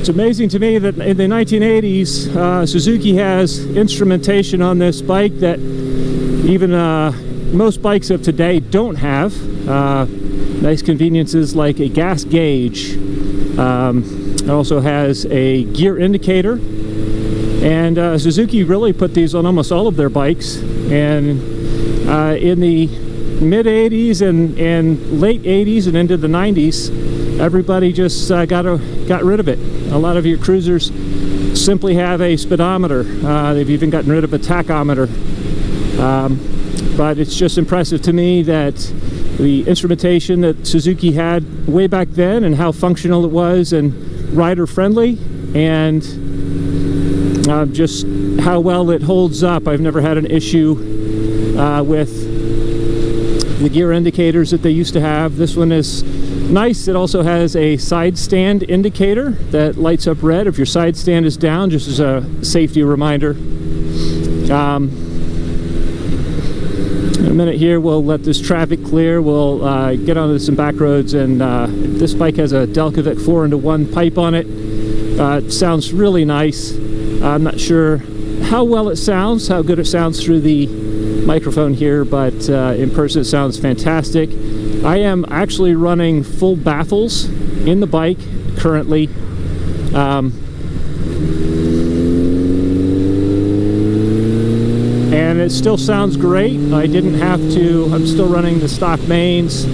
It's amazing to me that in the 1980s, Suzuki has instrumentation on this bike that even most bikes of today don't have. Nice conveniences like a gas gauge. It also has a gear indicator. And Suzuki really put these on almost all of their bikes. And in the mid-80s and late 80s and into the 90s, everybody just got rid of it. A lot of your cruisers simply have a speedometer. They've even gotten rid of a tachometer. But it's just impressive to me that the instrumentation that Suzuki had way back then and how functional it was and rider friendly, and just how well it holds up. I've never had an issue with the gear indicators that they used to have. This one is nice. It also has a side stand indicator that lights up red if your side stand is down, just as a safety reminder. In a minute here, we'll let this traffic clear. We'll get onto some back roads, and this bike has a Delkevic 4-into-1 pipe on it. It sounds really nice. I'm not sure how well it sounds, how good it sounds through the microphone here, but in person it sounds fantastic. I am actually running full baffles in the bike currently. And it still sounds great. I didn't have to, I'm still running the stock mains.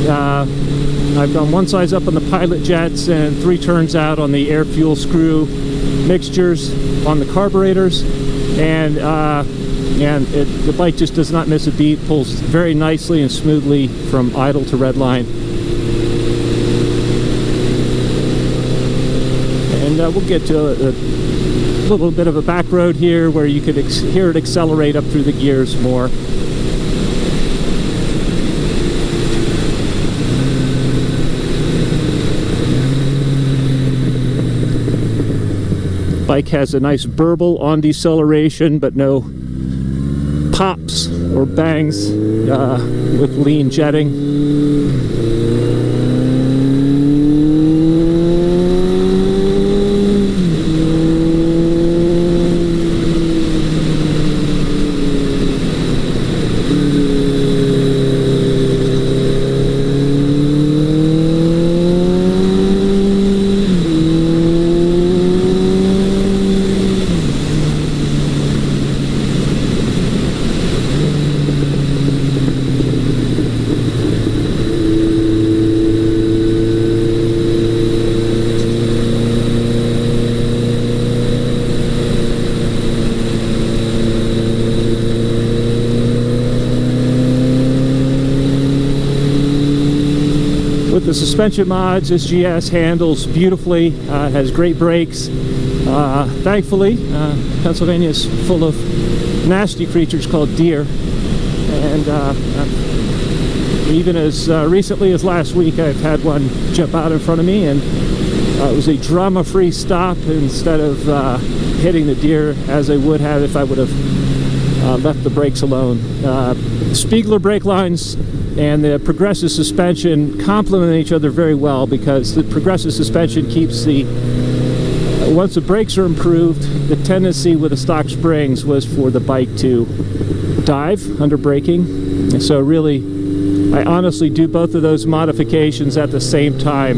I've done one size up on the pilot jets and 3 turns out on the air fuel screw mixtures on the carburetors, and the bike just does not miss a beat, pulls very nicely and smoothly from idle to red line. And we'll get to a little bit of a back road here where you could hear it accelerate up through the gears more. Bike has a nice burble on deceleration, but no pops or bangs with lean jetting. The suspension mods, this GS handles beautifully, has great brakes. Thankfully, Pennsylvania is full of nasty creatures called deer, and even as recently as last week I've had one jump out in front of me, and it was a drama-free stop instead of hitting the deer as I would have if I would have left the brakes alone. Spiegler brake lines and the progressive suspension complement each other very well, because the progressive suspension keeps the, once the brakes are improved, the tendency with the stock springs was for the bike to dive under braking. And so really, I honestly do both of those modifications at the same time.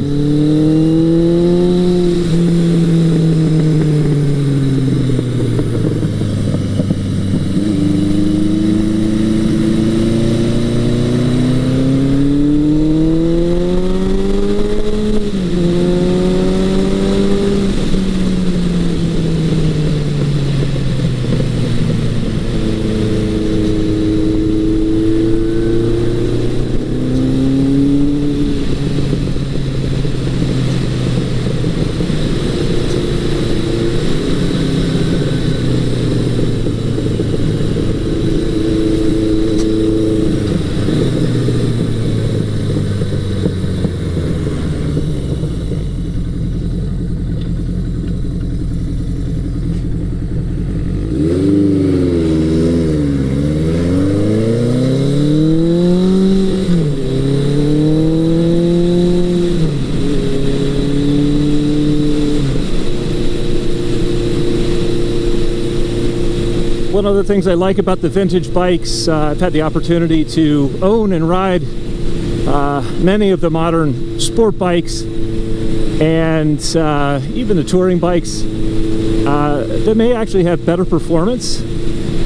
One of the things I like about the vintage bikes, I've had the opportunity to own and ride many of the modern sport bikes and even the touring bikes. They may actually have better performance,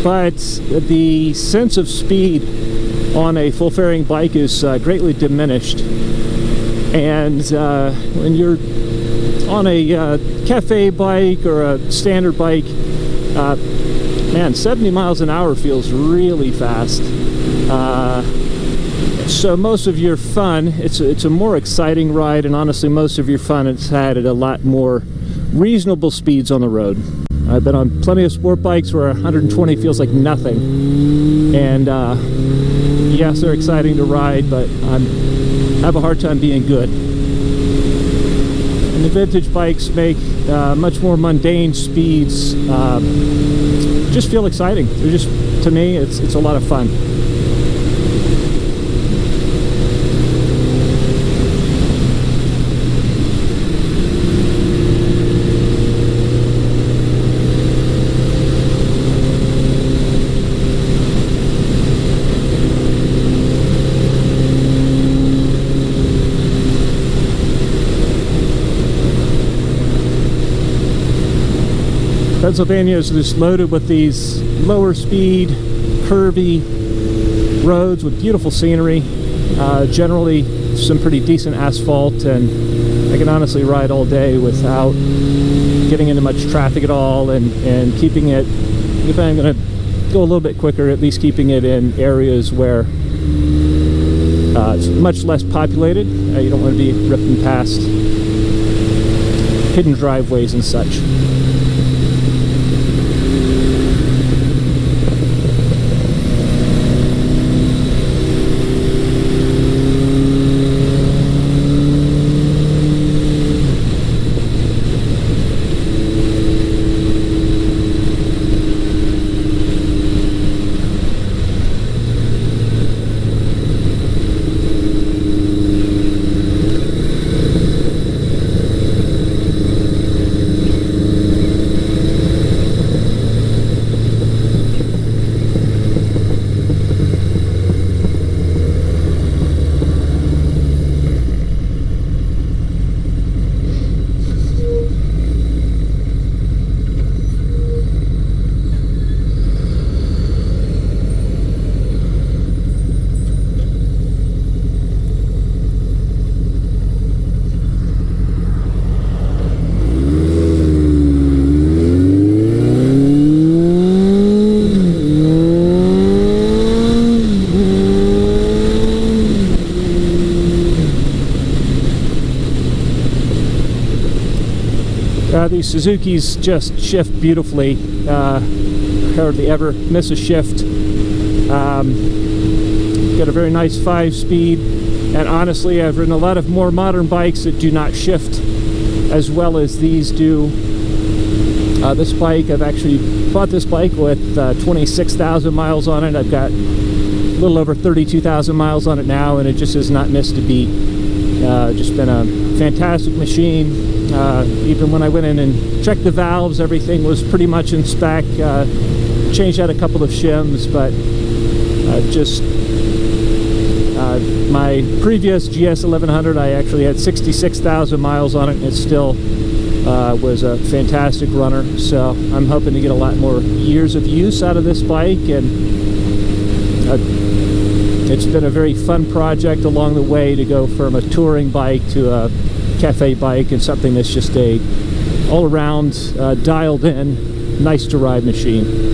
but the sense of speed on a full fairing bike is greatly diminished. And when you're on a cafe bike or a standard bike, man, 70 miles an hour feels really fast. So most of your fun, it's a more exciting ride, and honestly most of your fun it's had at a lot more reasonable speeds on the road. I've been on plenty of sport bikes where 120 feels like nothing, and yes, they're exciting to ride, but I have a hard time being good. And the vintage bikes make much more mundane speeds just feel exciting. They're just, to me, it's a lot of fun. Pennsylvania is just loaded with these lower speed, curvy roads with beautiful scenery, generally some pretty decent asphalt, and I can honestly ride all day without getting into much traffic at all, and keeping it, if I'm going to go a little bit quicker, at least keeping it in areas where it's much less populated. You don't want to be ripping past hidden driveways and such. These Suzukis just shift beautifully, hardly ever miss a shift. Got a very nice 5-speed, and honestly I've ridden a lot of more modern bikes that do not shift as well as these do. This bike, I've actually bought this bike with 26,000 miles on it. I've got a little over 32,000 miles on it now, and it just has not missed a beat. Just been a fantastic machine. Even when I went in and checked the valves, everything was pretty much in spec. Changed out a couple of shims, but my previous GS1100, I actually had 66,000 miles on it, and it still was a fantastic runner. So I'm hoping to get a lot more years of use out of this bike, and it's been a very fun project along the way to go from a touring bike to a cafe bike, and something that's just a all-around dialed in, nice to ride machine.